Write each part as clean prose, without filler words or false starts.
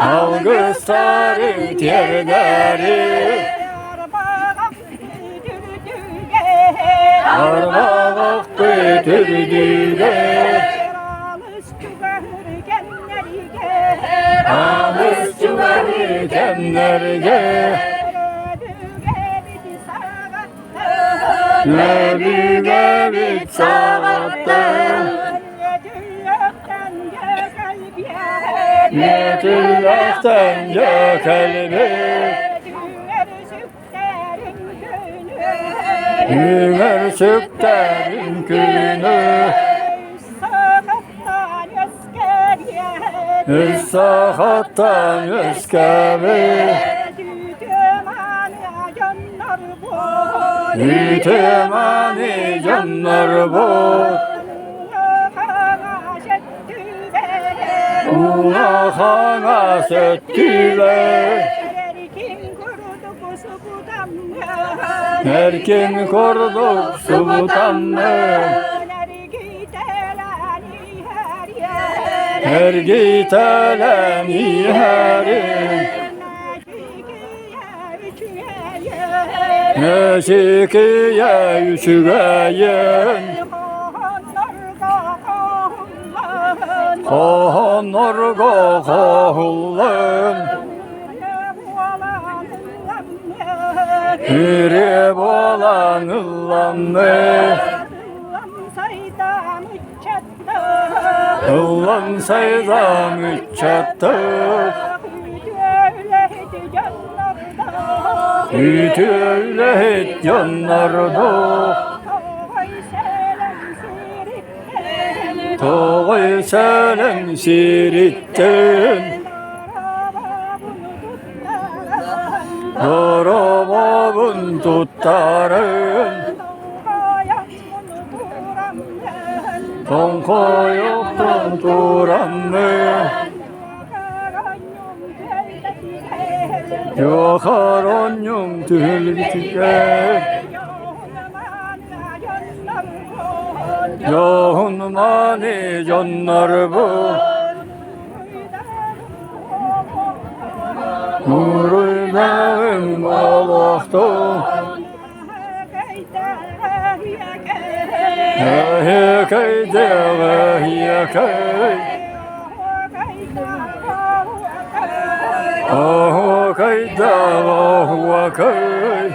Algısların terleri Armağak götürdüler Alış çıkarırken nerede Ne büyüge bir sağatta Ne tüllekten ya kalbi Ümer süpterin günü Üssakattan öskemi Mütemani canlar bu Una hana söttüler Erkin kurduk sultanı Her giteleni herim Neşikiye üçügeyin Kohonurgo kohullun Hürrib olan ıllanlı Illan saydan üç çattı Ütüyle canlardı Toğay selen sirittin Dara babın tuttarın Tonka yoktan duranlı Yakar onyum tül bitiler Yahun mani canlar bu Nurulmağım Allah'tan Hiye kayde ve hiye kay Ahu kayda ve huve kay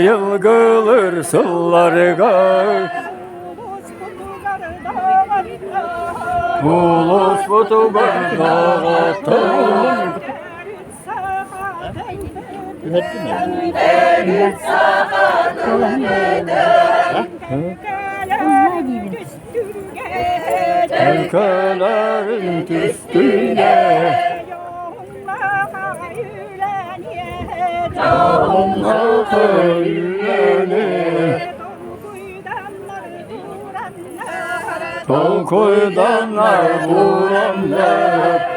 Yılgılır sıllar kay Ulus butugar dağıttım Ülkelerin üstünde Allah'a yürüyenir Tolkuydanlar vuranlar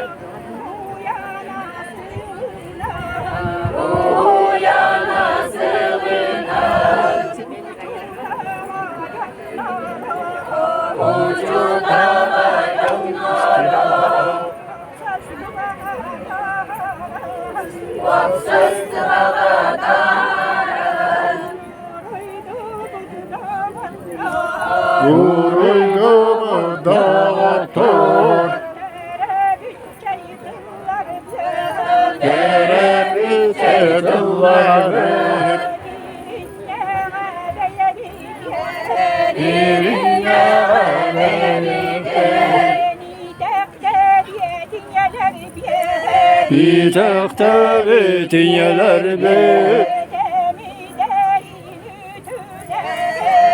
Vuruldu dağıtır Terebiçe dılları Birinle Bir tekte bitiyeler bir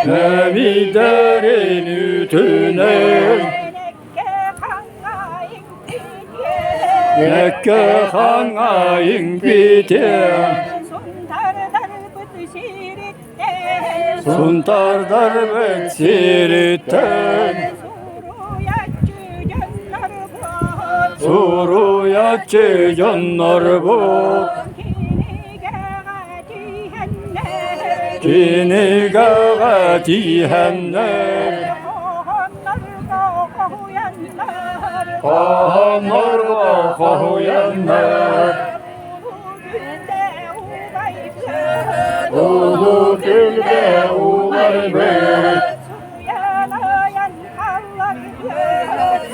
Nemi derin ütüne Mekke hanayın biten Suntar darbet siritten Suruyatçı canlar bu Kini gaga cihennem Kahanlarda kahuyanlar Ulu gülde ular be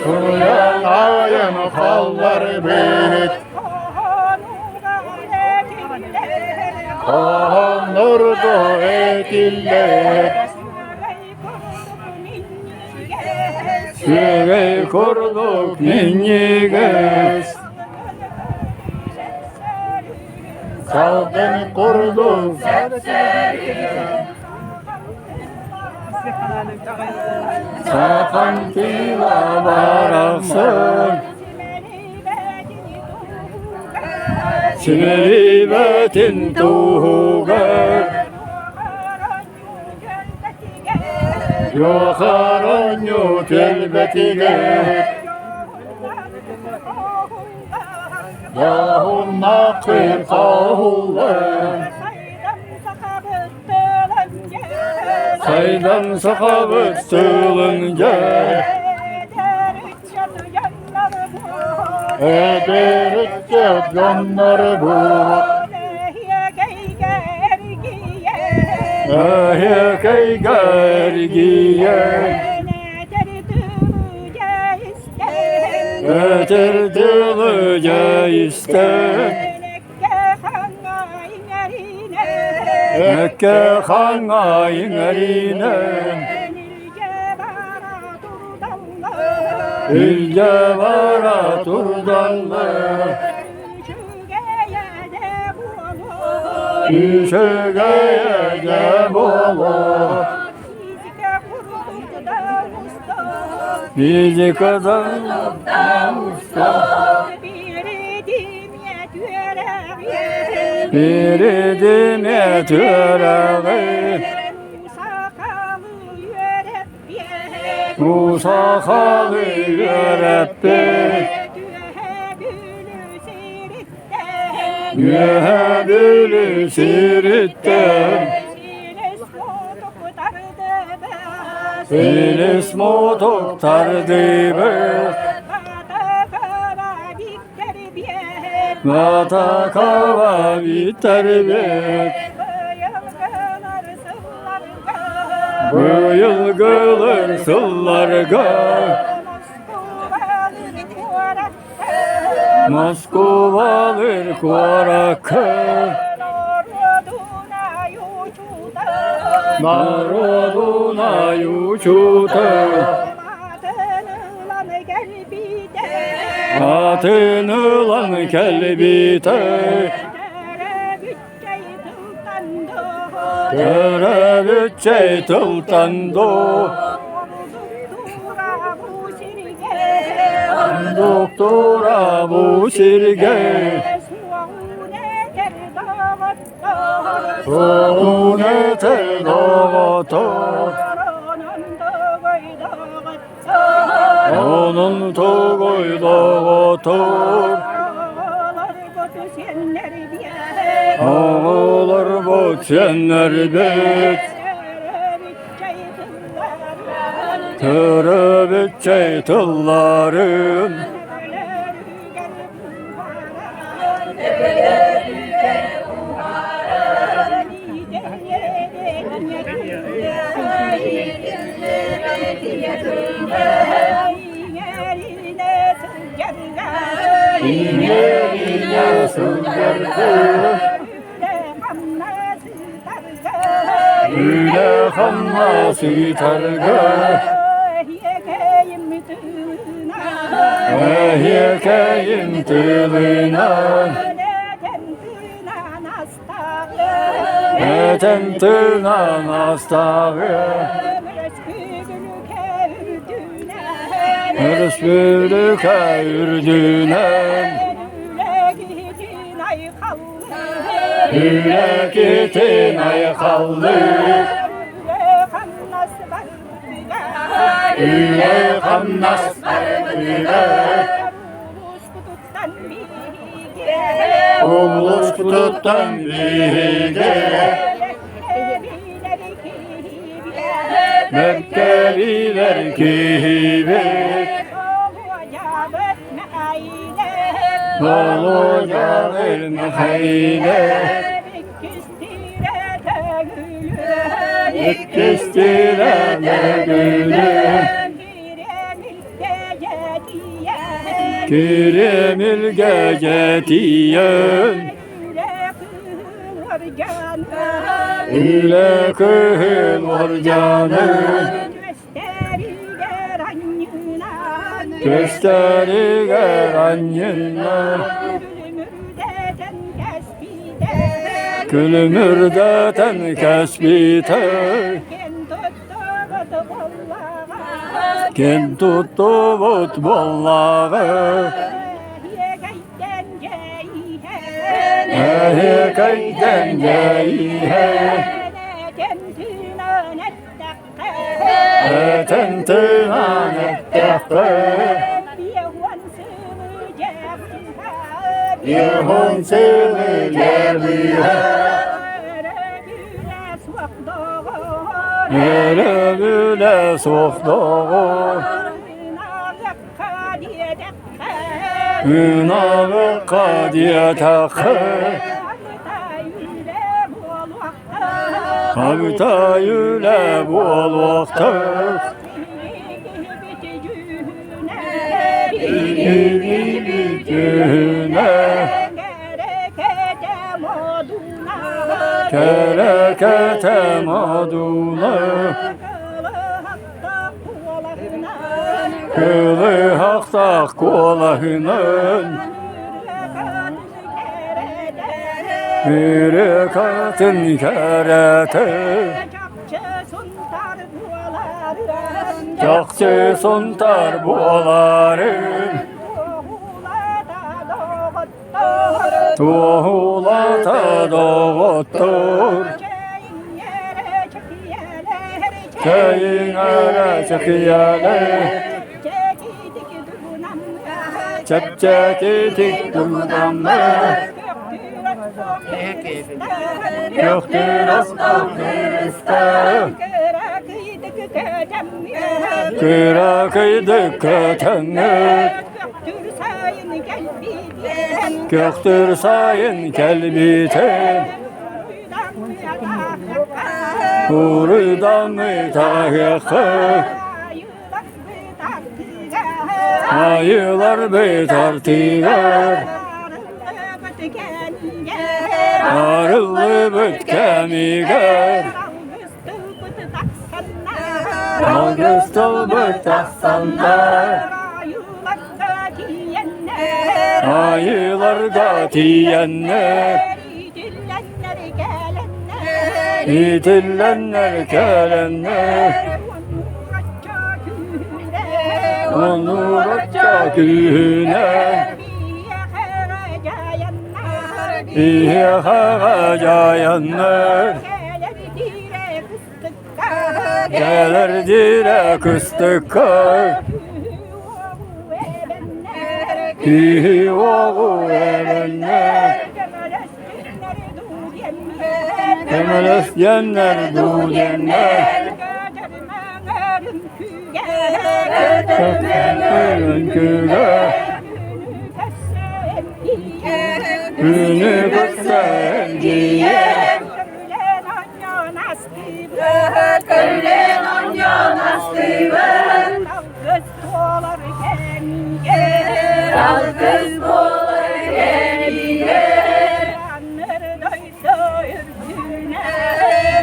Suyan ayın kallar be Kahanlarda ekiller Süvey kurduk ninniges Salgın kurduk Sakan tiva baraksın Simeri betin tuğgar Yokaran yok elbetine Yahun nakır kahullar Saydan sahabet sığılınca Ederitçe canları bu Ehe key gergiye Eterdilıca iste Mekke hanga ingerine İlce vara turdallı Düşegeye de bolu Bizi kazanıp da usta Bir edime töreği Musa halı yöreppi Yühebülü siritten Filis motok tardibe Vata kava biterbiyet Bu yılgılar sıllarga Moskovalar kuarakı Naroduna yuçuta Atını lan kelbite Terebütçey tıltando Doktora bu sirge Soğune tel dağıta Onun toğuy dağıtır Ağlar bu çenler bet Terebütçey tıllarım İnlerine sığırdı Üle hamma sitarga Ehyekeyim tılına Eten tığına nastağı Rüsbülüke ürdüne Yürekitin ay kaldı Üye kannas barbire Ulus kututtan bige Mekkebiler kibi olacak elme hayle İkistire de gülüm Kiremil gece diyen İlle kıl var canım Gösteriger annenler Gülümürdeten kesbite Kim tuttu bot bollağı Ehe kayden ceyhe Eten tınan ettekke Yehun sıvı cebihe Yere güle soktuğu Günahı kadiye takı Habita yüle bol vakti İyi bütüne Kerekete maduna Kılı hakta kolahının Mürükatın kerete Çakçı suntar buğaların Tuğulata doğuttur Köyün öyle çıkıyalı Çepçekitik durdanlı Göktür aslandır üstü Kıra kıydık kötenlik Göktür sayın kelbiten Huruydan mı tahyakı Ayılar bir tartıgar Arılı büt kemiger Ağustul büt taksanlar Ayılar gatiyenler İtillenler gelenler Onur açacak güne İyi havacayanlar Gelir dire kıstıkka İyi oğu erenler Kemeles diyenler du diyenler Kötümenin küge Günü kutsen diye Köylen onca nasibet Dal kız bolar geliye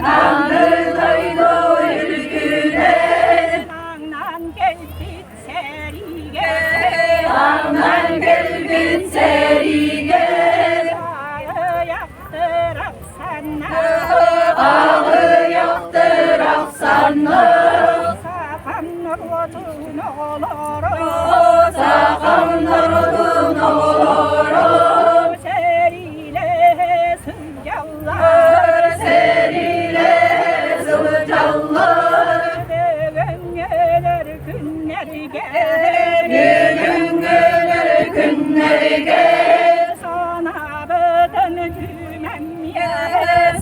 Nanır doydu ürgüne Aman gelbin serige Ağı yaktır aksanlı Sakanlar odun olur Serile sıvıcallar Gün gelir günler gel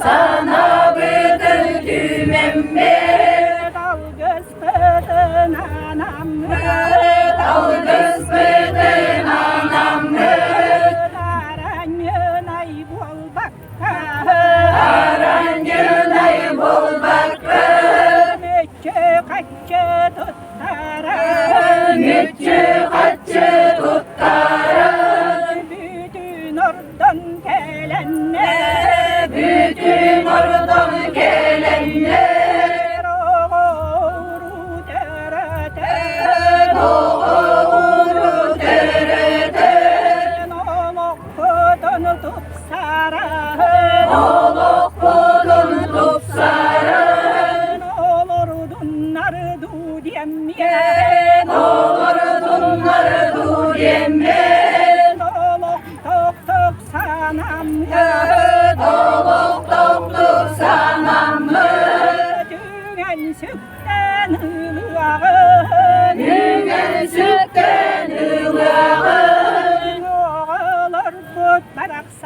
Sana beden düğmem Dal göz beden anam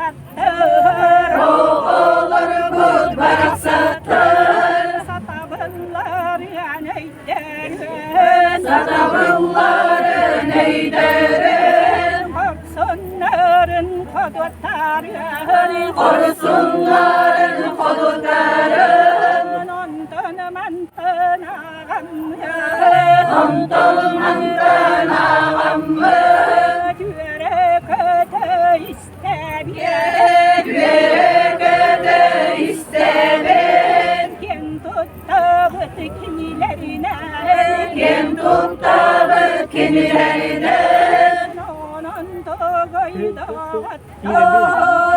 sattır olur kut barak satır. Satabınlar neyderin Satabınların eyderin. Korsunların kodutların Korusunların kodukların. Ondan mantın ağamı Ondan mantın ağamı. Düre kötü istemiyor Yere göde isterim. Kim tuttu bu kimilerine Kim tuttağı kimilerine. Onun doğuydu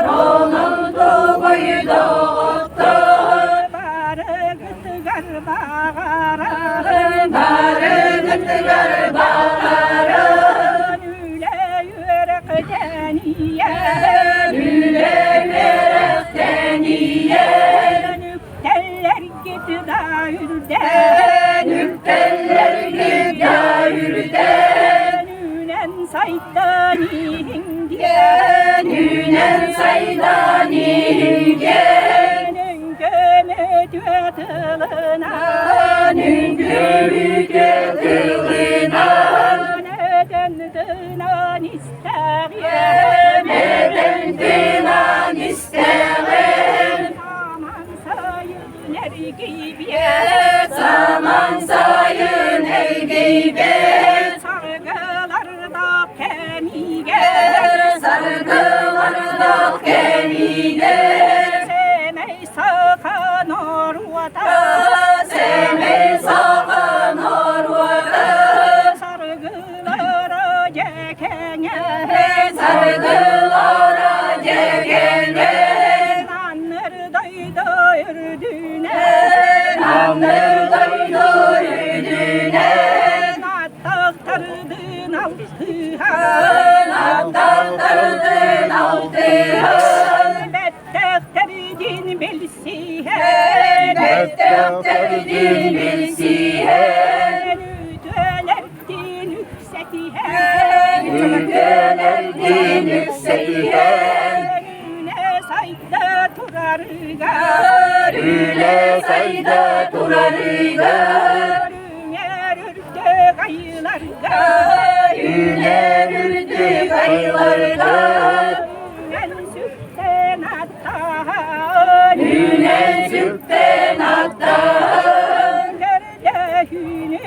Onun doğuyu doğuttur. Barı gıtıgar bağırır Barı gıtıgar bağırır. Lüle yürek deniye Lüle yürekten iye. Nükteller gitti dağülde Nükteller gidiyor yürüde. Nünen saydan diye Nünen saydan inge. Nün gömü düğetılına Nün gülü götürüne. Neden dınan ister Neden dinan isterim. Aman sayıner gibi Zaman sayın ey geybe. Sargılarda kemiğe Sargılarda kemiğe. Semey sakan orvada Semey sakan orvada. Sargılara cekene Sargılara cekene. Nanır dayda ürdüne Nanır daydı yüdüne. Nattaktardın altıha Nattaktardın altıha. Bettekterdin belsihe Bettekterdin bilsihe. Nüdölerdin yüksetihe Ülkelerdin yükseğe. Nüne sayda turarga Üle sayda turarıga. Nüner ürde gaylarga Üler ürdü kayılarda. Nünen sütten atta Ülen sütten atta. Gerde hünü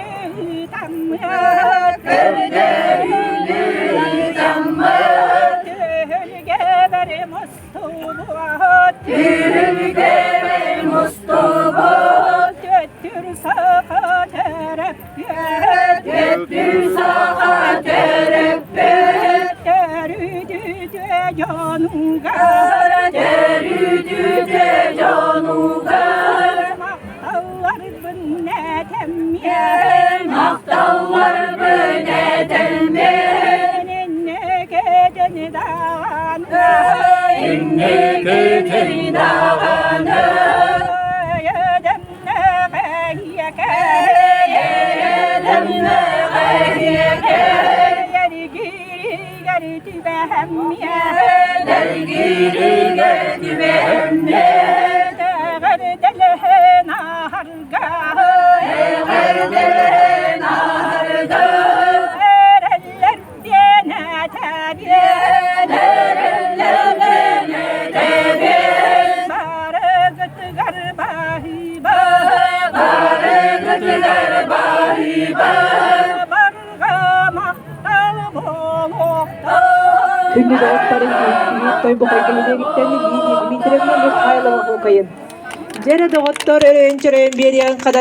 damla Gerde hünü damla. Tühül geber mustubat Tühül geber mustubat. Götür sağa terebbüt Götür sağa terebbüt. Derüdü de canunga Derüdü de canugar. Maktallar bünne temye Maktallar böyle denme. Ninne geden dağın İnni gidin dağını. Yedemne gayyeke Yedemne gayyeke. Yeri giri geri tübehemye Dergiri geldi behemle. Dağır delhe naharga Everdele naharda. Ereller dene tabiye Nereller bene tebe. Barı gıtgar bahiba Barı gıtıgar bahiba. Barga mahtal bolokta Ünlü doğutların büyük toy bokay geleceklerini Dimitrievna Mikhailova okuyun. Jere doğutlar öğrencilerin bir yan kadar